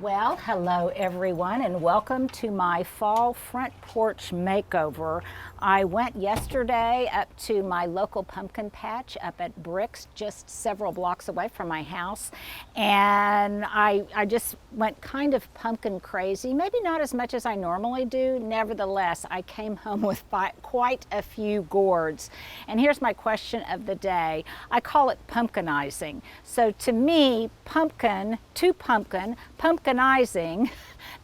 Well, hello everyone and welcome to my fall front porch makeover. I went yesterday up to my local pumpkin patch up at Bricks, just several blocks away from my house, and I just went kind of pumpkin crazy, maybe not as much as I normally do. Nevertheless, I came home with quite a few gourds. And here's my question of the day. I call it pumpkinizing. So to me, pumpkin, to pumpkin, pumpkinizing,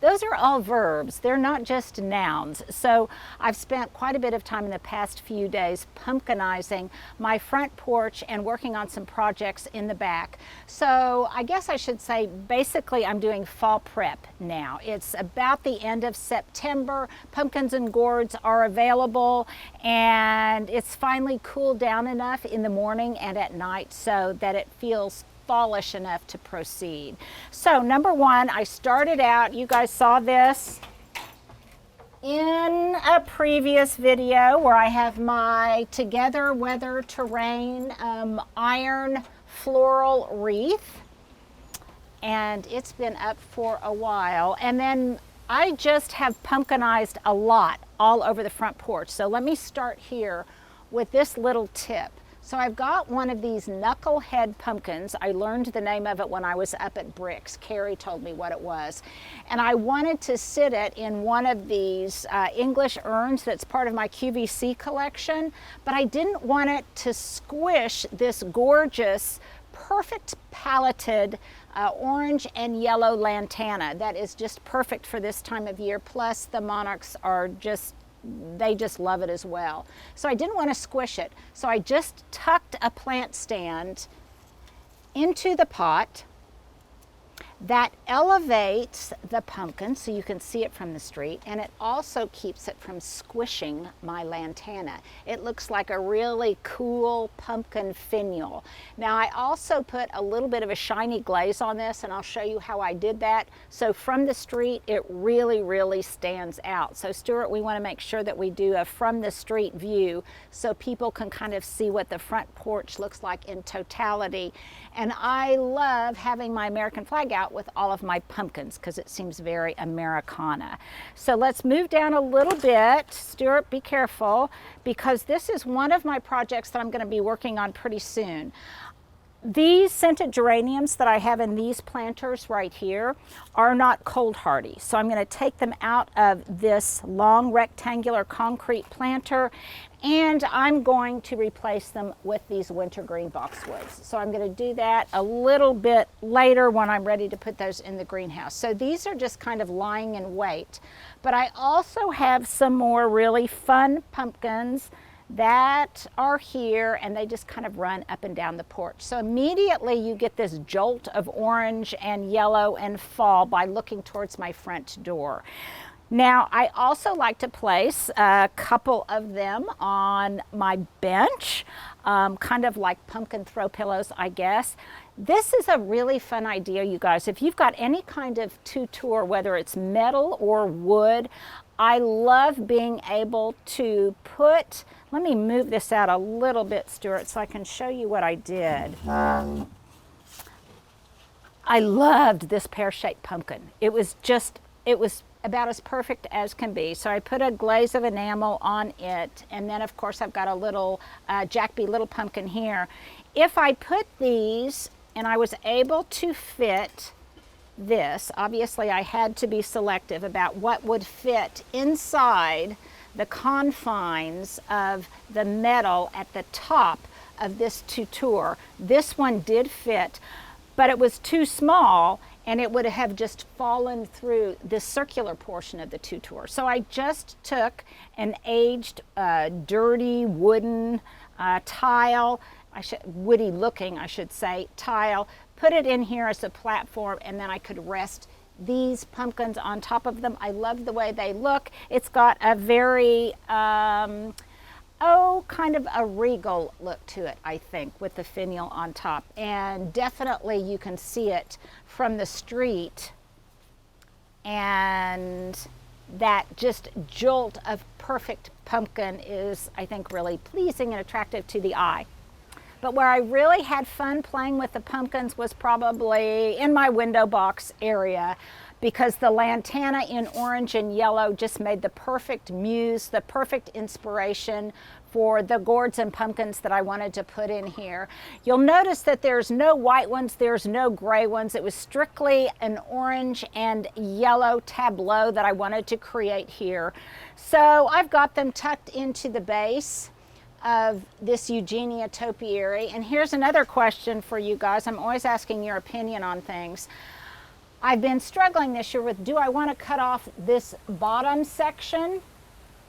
those are all verbs. They're not just nouns. So I've spent quite a bit of time in the past few days pumpkinizing my front porch and working on some projects in the back. So I guess I should say basically I'm doing fall prep now. It's about the end of September. Pumpkins and gourds are available and it's finally cooled down enough in the morning and at night so that it feels fallish enough to proceed. So number one, I started out, you guys saw this in a previous video where I have my Together Weather Terrain iron floral wreath, and it's been up for a while. And then I just have pumpkinized a lot all over the front porch. So let me start here with this little tip. So I've got one of these knucklehead pumpkins. I learned the name of it when I was up at Bricks. Carrie told me what it was. And I wanted to sit it in one of these English urns that's part of my QVC collection, but I didn't want it to squish this gorgeous, perfect paleted orange and yellow lantana that is just perfect for this time of year. Plus the monarchs are they just love it as well. So I didn't want to squish it. So I just tucked a plant stand into the pot. That elevates the pumpkin so you can see it from the street, and it also keeps it from squishing my lantana. It looks like a really cool pumpkin finial. Now I also put a little bit of a shiny glaze on this, and I'll show you how I did that. So from the street, it really stands out. So Stuart, we want to make sure that we do a from the street view so people can kind of see what the front porch looks like in totality. And I love having my American flag out with all of my pumpkins because it seems very Americana. So let's move down a little bit. Stuart, be careful, because this is one of my projects that I'm going to be working on pretty soon. These scented geraniums that I have in these planters right here are not cold hardy. So I'm going to take them out of this long rectangular concrete planter, and I'm going to replace them with these wintergreen boxwoods. So I'm going to do that a little bit later when I'm ready to put those in the greenhouse. So these are just kind of lying in wait. But I also have some more really fun pumpkins that are here, and they just kind of run up and down the porch. So immediately you get this jolt of orange and yellow and fall by looking towards my front door. Now I also like to place a couple of them on my bench, kind of like pumpkin throw pillows, I guess. This is a really fun idea, you guys. If you've got any kind of tutor, whether it's metal or wood, I love being able to put, let me move this out a little bit, Stuart, so I can show you what I did. I loved this pear-shaped pumpkin. It was about as perfect as can be. So I put a glaze of enamel on it, and then of course I've got a little Jack B. Little pumpkin here. If I put these and I was able to fit this, obviously I had to be selective about what would fit inside the confines of the metal at the top of this tutor. This one did fit, but it was too small and it would have just fallen through the circular portion of the tutor. So I just took an aged, dirty wooden tile, woody looking, I should say, tile, put it in here as a platform, and then I could rest these pumpkins on top of them. I love the way they look. It's got a very, kind of a regal look to it, I think, with the finial on top. And definitely you can see it from the street, and that just jolt of perfect pumpkin is, I think, really pleasing and attractive to the eye. But where I really had fun playing with the pumpkins was probably in my window box area, because the lantana in orange and yellow just made the perfect muse, the perfect inspiration for the gourds and pumpkins that I wanted to put in here. You'll notice that there's no white ones, there's no gray ones. It was strictly an orange and yellow tableau that I wanted to create here. So I've got them tucked into the base of this Eugenia topiary. And here's another question for you guys. I'm always asking your opinion on things. I've been struggling this year with, do I want to cut off this bottom section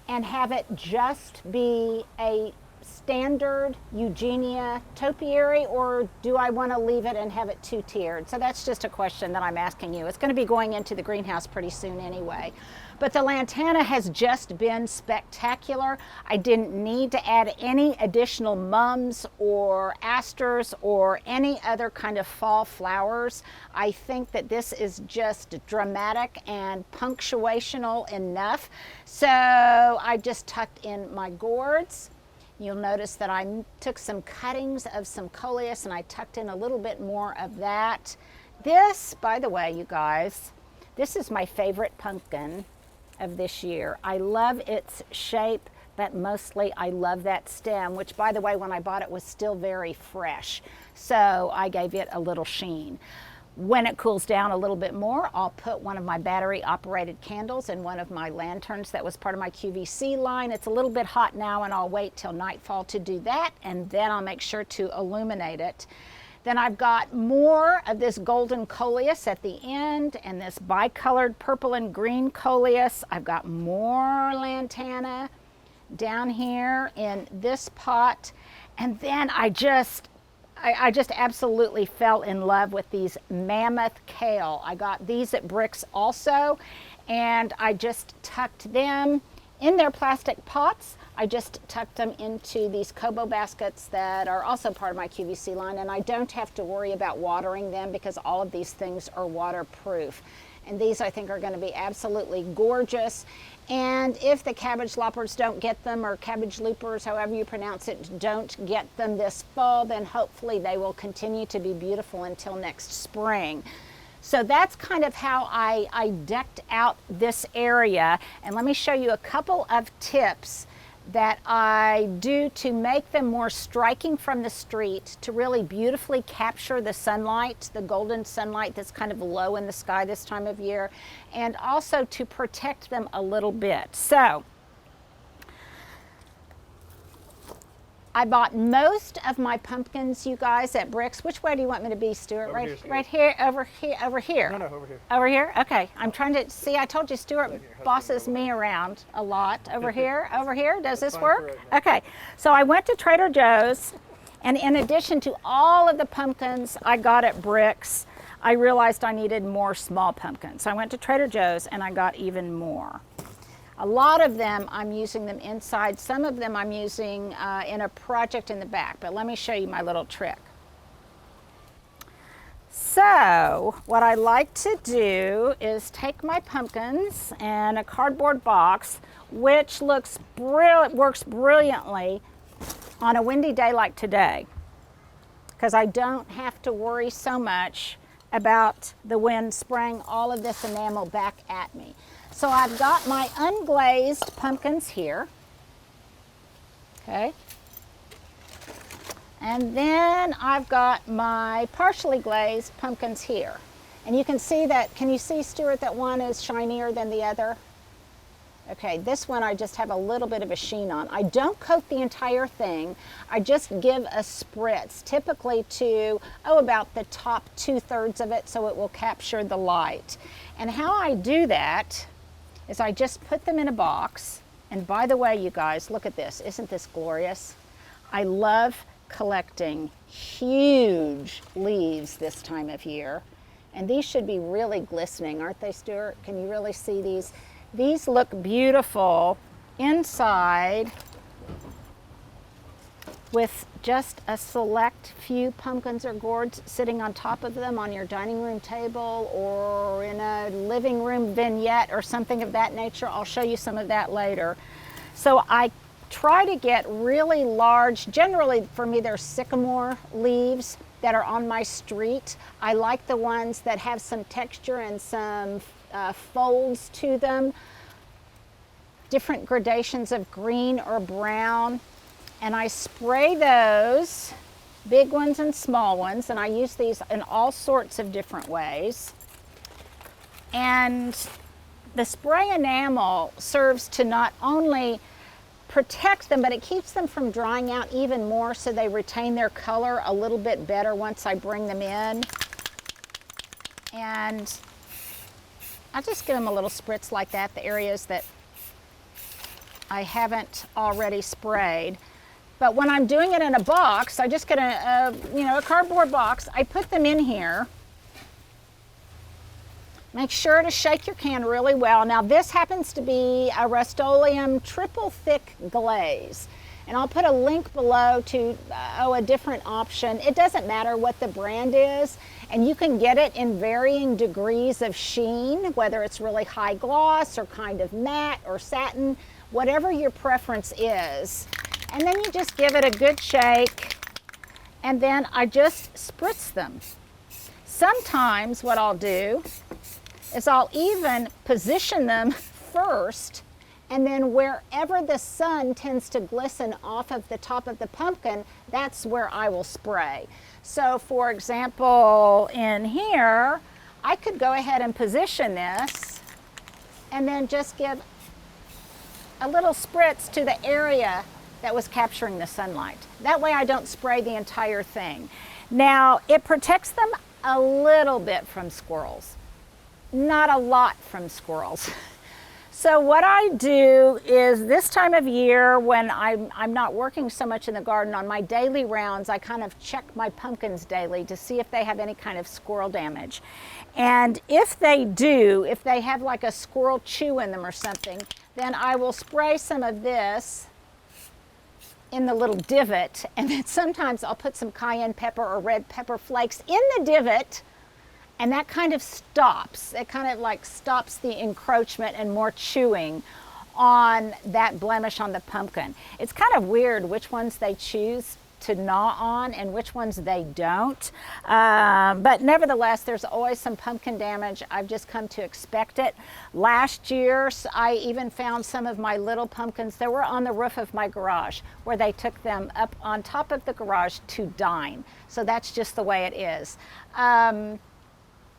and have it just be a standard Eugenia topiary, or do I want to leave it and have it two-tiered? So that's just a question that I'm asking you. It's going to be going into the greenhouse pretty soon anyway. But the lantana has just been spectacular. I didn't need to add any additional mums or asters or any other kind of fall flowers. I think that this is just dramatic and punctuational enough. So I just tucked in my gourds. You'll notice that I took some cuttings of some coleus and I tucked in a little bit more of that. This, by the way, you guys, this is my favorite pumpkin of this year. I love its shape, but mostly I love that stem, which, by the way, when I bought it was still very fresh. So I gave it a little sheen. When it cools down a little bit more, I'll put one of my battery operated candles in one of my lanterns that was part of my QVC line. It's a little bit hot now and I'll wait till nightfall to do that, and then I'll make sure to illuminate it. Then I've got more of this golden coleus at the end and this bicolored purple and green coleus. I've got more lantana down here in this pot. And then I just absolutely fell in love with these mammoth kale. I got these at Bricks also, and I just tucked them in their plastic pots. I just tucked them into these Kobo baskets that are also part of my QVC line, and I don't have to worry about watering them because all of these things are waterproof. And these, I think, are going to be absolutely gorgeous. And if the cabbage loppers don't get them, or cabbage loopers, however you pronounce it, don't get them this fall, then hopefully they will continue to be beautiful until next spring. So that's kind of how I decked out this area. And let me show you a couple of tips that I do to make them more striking from the street, to really beautifully capture the sunlight, the golden sunlight that's kind of low in the sky this time of year, and also to protect them a little bit. So I bought most of my pumpkins, you guys, at Bricks. Which way do you want me to be, Stuart? Right here, over here. No, over here. Over here? Okay. I'm trying to see. I told you Stuart bosses me around a lot. Over here. Over here. Does this work? Okay. So I went to Trader Joe's, and in addition to all of the pumpkins I got at Bricks, I realized I needed more small pumpkins. So I went to Trader Joe's and I got even more. A lot of them I'm using them inside. Some of them I'm using in a project in the back, but let me show you my little trick. So what I like to do is take my pumpkins and a cardboard box, which works brilliantly on a windy day like today, because I don't have to worry so much about the wind spraying all of this enamel back at me. So I've got my unglazed pumpkins here, okay? And then I've got my partially glazed pumpkins here. And you can see that, can you see, Stuart, that one is shinier than the other? Okay, this one I just have a little bit of a sheen on. I don't coat the entire thing. I just give a spritz, typically to, about the top 2/3 of it, so it will capture the light. And how I do that is I just put them in a box. And by the way, you guys, look at this. Isn't this glorious? I love collecting huge leaves this time of year. And these should be really glistening, aren't they, Stuart? Can you really see these? These look beautiful inside with just a select few pumpkins or gourds sitting on top of them on your dining room table or in a living room vignette or something of that nature. I'll show you some of that later. So I try to get really large, generally for me they're sycamore leaves, that are on my street. I like the ones that have some texture and some folds to them, different gradations of green or brown. And I spray those, big ones and small ones, and I use these in all sorts of different ways. And the spray enamel serves to not only protect them, but it keeps them from drying out even more, so they retain their color a little bit better once I bring them in. And I'll just give them a little spritz like that, the areas that I haven't already sprayed. But when I'm doing it in a box, I just get a cardboard box. I put them in here. Make sure to shake your can really well. Now this happens to be a Rust-Oleum triple thick glaze. And I'll put a link below to a different option. It doesn't matter what the brand is. And you can get it in varying degrees of sheen, whether it's really high gloss or kind of matte or satin, whatever your preference is. And then you just give it a good shake, and then I just spritz them. Sometimes what I'll do is I'll even position them first, and then wherever the sun tends to glisten off of the top of the pumpkin, that's where I will spray. So for example, in here, I could go ahead and position this and then just give a little spritz to the area that was capturing the sunlight. That way I don't spray the entire thing. Now, it protects them a little bit from squirrels, not a lot from squirrels. So what I do is this time of year, when I'm not working so much in the garden, on my daily rounds, I kind of check my pumpkins daily to see if they have any kind of squirrel damage. And if they do, if they have like a squirrel chew in them or something, then I will spray some of this in the little divot, and then sometimes I'll put some cayenne pepper or red pepper flakes in the divot, and that kind of stops. It kind of like stops the encroachment and more chewing on that blemish on the pumpkin. It's kind of weird which ones they choose to gnaw on and which ones they don't. But nevertheless, there's always some pumpkin damage. I've just come to expect it. Last year, I even found some of my little pumpkins that were on the roof of my garage, where they took them up on top of the garage to dine. So that's just the way it is. And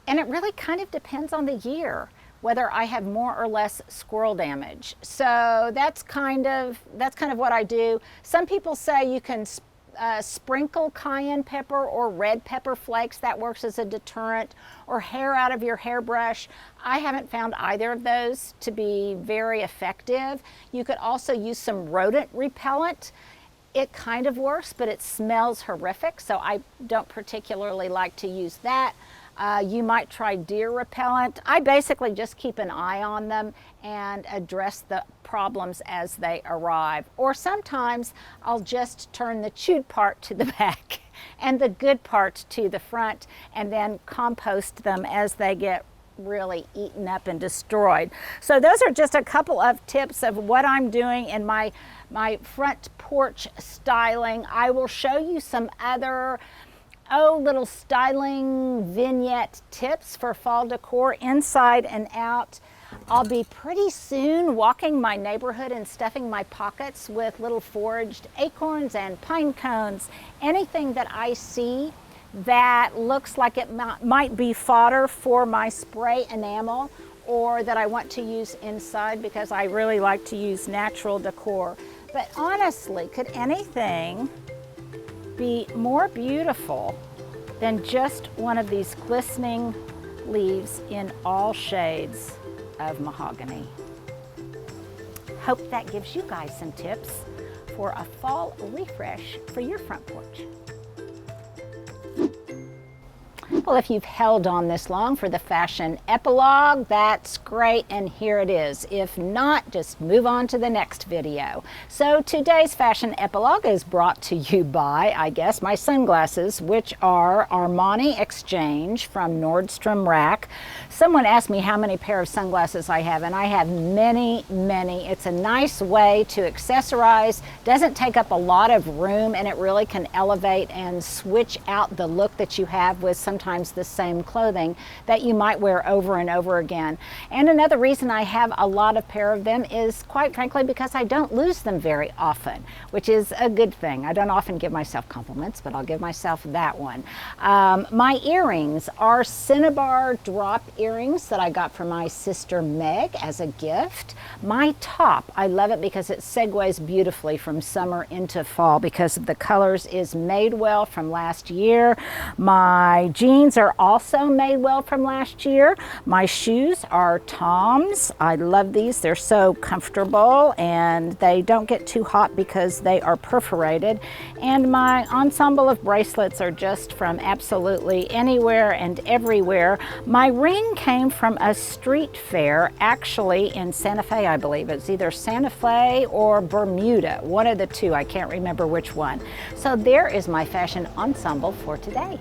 it really kind of depends on the year whether I have more or less squirrel damage. So that's kind of what I do. Some people say you can sprinkle cayenne pepper or red pepper flakes. That works as a deterrent, or hair out of your hairbrush. I haven't found either of those to be very effective. You could also use some rodent repellent. It kind of works, but it smells horrific, so I don't particularly like to use that. You might try deer repellent. I basically just keep an eye on them and address the problems as they arrive. Or sometimes I'll just turn the chewed part to the back and the good part to the front, and then compost them as they get really eaten up and destroyed. So those are just a couple of tips of what I'm doing in my front porch styling. I will show you some other little styling vignette tips for fall decor inside and out. I'll be pretty soon walking my neighborhood and stuffing my pockets with little foraged acorns and pine cones, anything that I see that looks like it might be fodder for my spray enamel, or that I want to use inside, because I really like to use natural decor. But honestly, could anything be more beautiful than just one of these glistening leaves in all shades of mahogany? Hope that gives you guys some tips for a fall refresh for your front porch. Well, if you've held on this long for the fashion epilogue, that's great, and here it is. If not, just move on to the next video. So today's fashion epilogue is brought to you by, I guess, my sunglasses, which are Armani Exchange from Nordstrom Rack. Someone asked me how many pair of sunglasses I have, and I have many, many. It's a nice way to accessorize, doesn't take up a lot of room, and it really can elevate and switch out the look that you have with sometimes the same clothing that you might wear over and over again. And another reason I have a lot of pair of them is, quite frankly, because I don't lose them very often, which is a good thing. I don't often give myself compliments, but I'll give myself that one. My earrings are Cinnabar drop earrings that I got from my sister Meg as a gift. My top, I love it because it segues beautifully from summer into fall because of the colors, is Madewell from last year. My jeans are also Madewell from last year. My shoes are Tom's. I love these. They're so comfortable and they don't get too hot because they are perforated. And my ensemble of bracelets are just from absolutely anywhere and everywhere. My ring came from a street fair, actually in Santa Fe, I believe. It's either Santa Fe or Bermuda, one of the two. I can't remember which one. So there is my fashion ensemble for today.